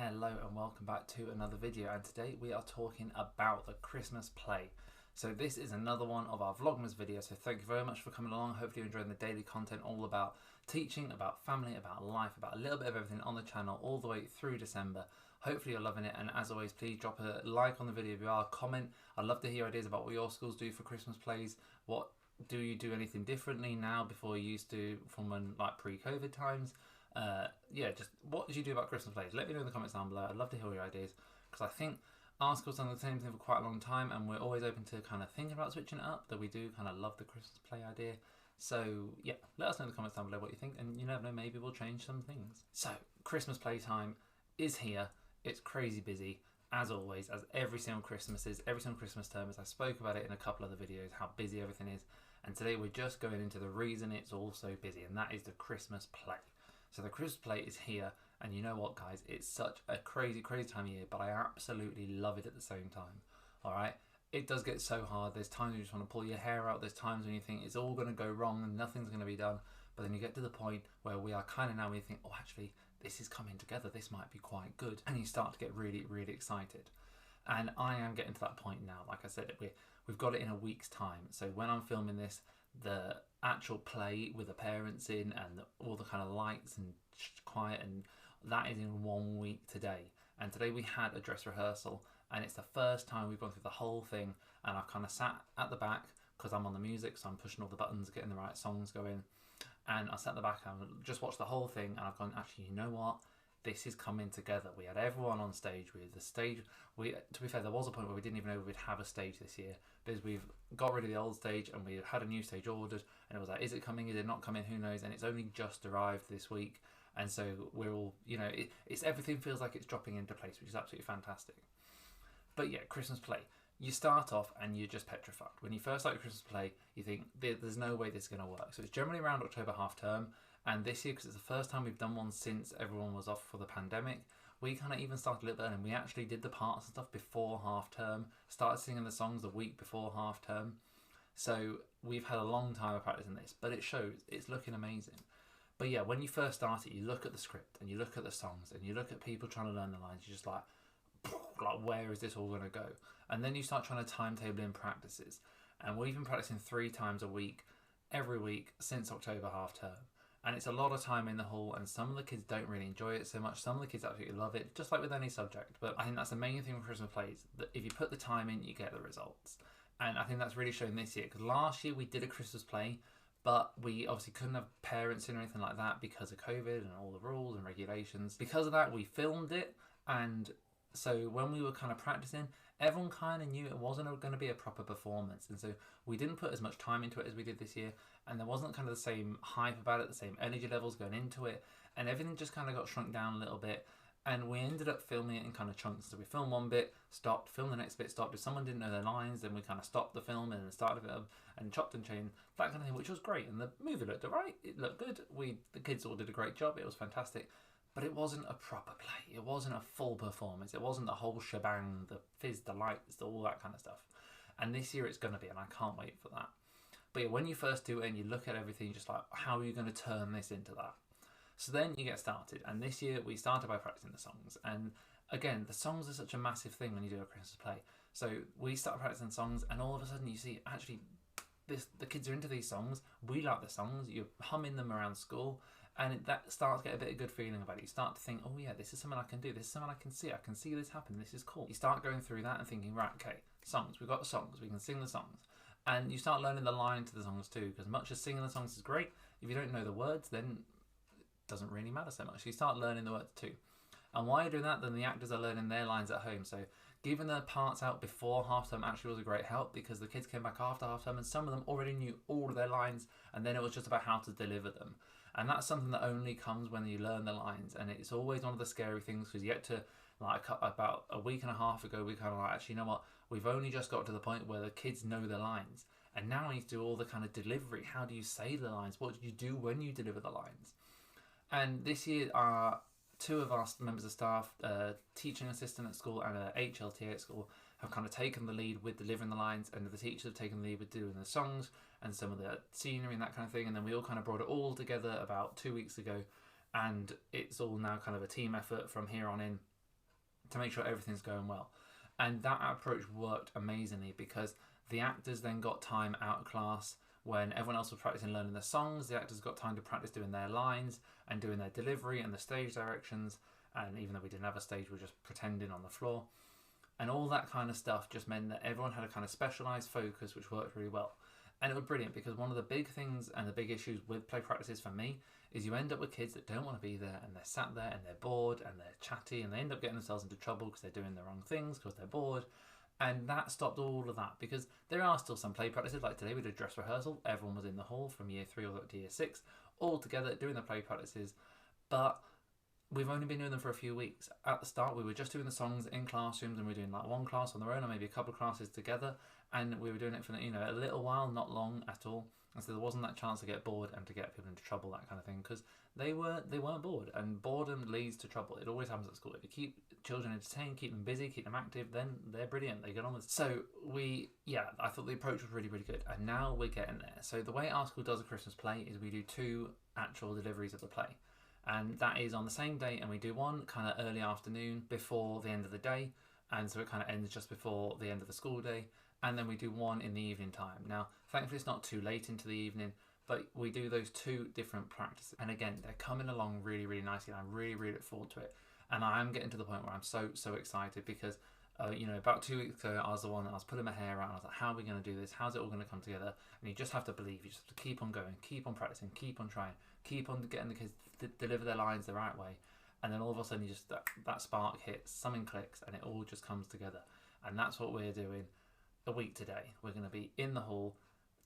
Hello and welcome back to another video, and today we are talking about the Christmas play. So this is another one of our Vlogmas videos, so thank you very much for coming along. Hopefully you're enjoying the daily content all about teaching, about family, about life, about a little bit of everything on the channel all the way through December. Hopefully you're loving it, and as always, please drop a like on the video if you are, comment. I'd love to hear ideas about what your schools do for Christmas plays. What do you do anything differently now before you used to from when, like, pre-COVID times? Yeah, just what did you do about Christmas plays? Let me know in the comments down below. I'd love to hear your ideas, because I think our school's done the same thing for quite a long time, and we're always open to kind of thinking about switching it up, that we do kind of love the Christmas play idea. So yeah, let us know in the comments down below what you think, and you never know, maybe we'll change some things. So Christmas playtime is here. It's crazy busy, as always, as every single Christmas is, every single Christmas term is. I spoke about it in a couple of the videos, how busy everything is, and today we're just going into the reason it's all so busy, and that is the Christmas play. So the Christmas play is here, and you know what, guys, it's such a crazy time of year, but I absolutely love it at the same time. Alright, it does get so hard. There's times you just want to pull your hair out, there's times when you think it's all going to go wrong and nothing's going to be done, but then you get to the point where we are kind of now, we think, oh, actually this is coming together, this might be quite good, and you start to get really excited. And I am getting to that point now. Like I said, we've got it in a week's time, so when I'm filming this, the actual play with the parents in and all the kind of lights and quiet, and that is in 1 week today. And today we had a dress rehearsal, and it's the first time we've gone through the whole thing, and I've kind of sat at the back because I'm on the music, so I'm pushing all the buttons, getting the right songs going, and I sat at the back and just watched the whole thing, and I've gone, actually, you know what, this is coming together. We had everyone on stage. With the stage, to be fair, there was a point where we didn't even know we'd have a stage this year, because we've got rid of the old stage and we had a new stage ordered, and it was like, is it coming, is it not coming, who knows, and it's only just arrived this week. And so we're all, you know, it's everything feels like it's dropping into place, which is absolutely fantastic. But yeah, Christmas play, you start off and you're just petrified. When you first start your Christmas play, you think there's no way this is going to work. So it's generally around October half term, and this year, because it's the first time we've done one since everyone was off for the pandemic, we kind of even started a little bit early, and we actually did the parts and stuff before half term, started singing the songs the week before half term. So we've had a long time of practicing this, but it shows, it's looking amazing. But yeah, when you first start it, you look at the script and you look at the songs and you look at people trying to learn the lines, you're just like, where is this all going to go? And then you start trying to timetable in practices. And we've been practicing 3 times a week, every week since October half term. And it's a lot of time in the hall, and some of the kids don't really enjoy it so much. Some of the kids absolutely love it, just like with any subject. But I think that's the main thing with Christmas plays, that if you put the time in, you get the results. And I think that's really shown this year, because last year we did a Christmas play, but we obviously couldn't have parents in or anything like that because of COVID and all the rules and regulations. Because of that, we filmed it, and so when we were kind of practicing, everyone kind of knew it wasn't going to be a proper performance, and so we didn't put as much time into it as we did this year, and there wasn't kind of the same hype about it, the same energy levels going into it, and everything just kind of got shrunk down a little bit. And we ended up filming it in kind of chunks. So we filmed one bit, stopped, filmed the next bit, stopped. If someone didn't know their lines, then we kind of stopped the film and then started it up and chopped and changed, that kind of thing, which was great. And the movie looked alright, it looked good. The kids all did a great job, it was fantastic. But it wasn't a proper play, it wasn't a full performance, it wasn't the whole shebang, the fizz, the lights, all that kind of stuff. And this year it's going to be, and I can't wait for that. But yeah, when you first do it and you look at everything, you're just like, how are you going to turn this into that? So then you get started, and this year we started by practicing the songs. And again, the songs are such a massive thing when you do a Christmas play. So we started practicing songs, and all of a sudden you see, actually, the kids are into these songs, we like the songs, you're humming them around school, and that starts to get a bit of good feeling about it. You start to think, oh yeah, this is something I can do, this is something I can see this happen, this is cool. You start going through that and thinking, right, okay, songs, we've got the songs, we can sing the songs. And you start learning the line to the songs too, because much as singing the songs is great, if you don't know the words, then doesn't really matter so much. You start learning the words too. And while you're doing that, then the actors are learning their lines at home. So giving the parts out before half term actually was a great help, because the kids came back after half term and some of them already knew all of their lines, and then it was just about how to deliver them. And that's something that only comes when you learn the lines, and it's always one of the scary things, because you get to, like, about a week and a half ago, we kind of like, actually, you know what, we've only just got to the point where the kids know the lines, and now I need to do all the kind of delivery. How do you say the lines? What do you do when you deliver the lines? And this year, 2 of our members of staff, teaching assistant at school and a HLTA at school, have kind of taken the lead with delivering the lines, and the teachers have taken the lead with doing the songs and some of the scenery and that kind of thing. And then we all kind of brought it all together about 2 weeks ago, and it's all now kind of a team effort from here on in. to make sure everything's going well. And that approach worked amazingly because the actors then got time out of class when everyone else was practicing learning the songs. The actors got time to practice doing their lines and doing their delivery and the stage directions. And even though we didn't have a stage, we were just pretending on the floor. And all that kind of stuff just meant that everyone had a kind of specialised focus, which worked really well. And it was brilliant because one of the big things and the big issues with play practices for me is you end up with kids that don't want to be there, and they're sat there and they're bored and they're chatty, and they end up getting themselves into trouble because they're doing the wrong things because they're bored. And that stopped all of that because there are still some play practices. Like today we did dress rehearsal. Everyone was in the hall from year 3 all the way up to year 6, all together doing the play practices. But we've only been doing them for a few weeks. At the start, we were just doing the songs in classrooms, and we were doing like one class on their own or maybe a couple of classes together. And we were doing it for, you know, a little while, not long at all. And so there wasn't that chance to get bored and to get people into trouble, that kind of thing, because they weren't bored, and boredom leads to trouble. It always happens at school. If you keep children entertained, keep them busy, keep them active, then they're brilliant. They get on with it. So I thought the approach was really, really good, and now we're getting there. So the way our school does a Christmas play is we do 2 actual deliveries of the play, and that is on the same day, and we do one kind of early afternoon before the end of the day, and so it kind of ends just before the end of the school day. And then we do one in the evening time. Now, thankfully it's not too late into the evening, but we do those 2 different practices. And again, they're coming along really, really nicely, and I really, really look forward to it. And I am getting to the point where I'm so excited because, about 2 weeks ago, I was the one that I was pulling my hair out, and I was like, how are we going to do this? How's it all going to come together? And you just have to believe. You just have to keep on going, keep on practicing, keep on trying, keep on getting the kids to deliver their lines the right way. And then all of a sudden, that spark hits, something clicks, and it all just comes together. And that's what we're doing. A week today, we're going to be in the hall.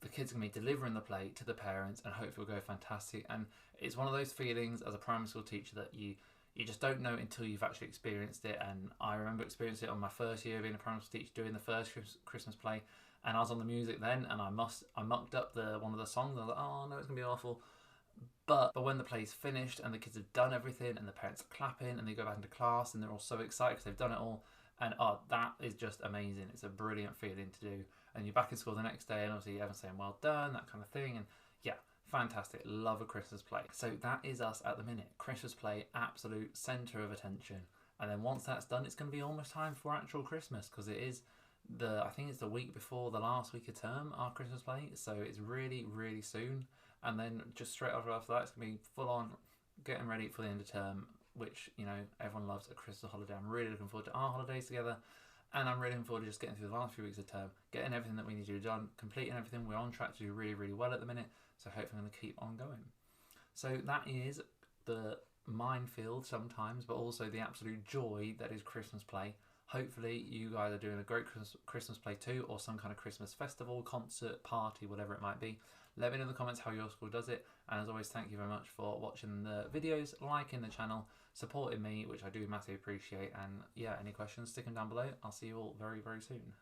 The kids are going to be delivering the play to the parents, and hopefully it'll go fantastic. And it's one of those feelings as a primary school teacher that you just don't know until you've actually experienced it. And I remember experiencing it on my first year of being a primary school teacher, doing the first Christmas play, and I was on the music then, and I mucked up one of the songs. I was like, oh no, it's going to be awful. But when the play's finished and the kids have done everything, and the parents are clapping, and they go back into class, and they're all so excited because they've done it all. And that is just amazing. It's a brilliant feeling to do. And you're back in school the next day, and obviously everyone's saying well done, that kind of thing. And yeah, fantastic. Love a Christmas play. So that is us at the minute. Christmas play, absolute centre of attention. And then once that's done, it's going to be almost time for actual Christmas, because it is I think it's the week before the last week of term, our Christmas play. So it's really, really soon. And then just straight after that, it's going to be full on getting ready for the end of term, which, everyone loves a Christmas holiday. I'm really looking forward to our holidays together, and I'm really looking forward to just getting through the last few weeks of term, getting everything that we need to do done, completing everything. We're on track to do really, really well at the minute, so hopefully I'm going to keep on going. So that is the minefield sometimes, but also the absolute joy that is Christmas play. Hopefully you guys are doing a great Christmas play too, or some kind of Christmas festival, concert, party, whatever it might be. Let me know in the comments how your school does it. And as always, thank you very much for watching the videos, liking the channel, supporting me, which I do massively appreciate. And yeah, any questions, stick them down below. I'll see you all very, very soon.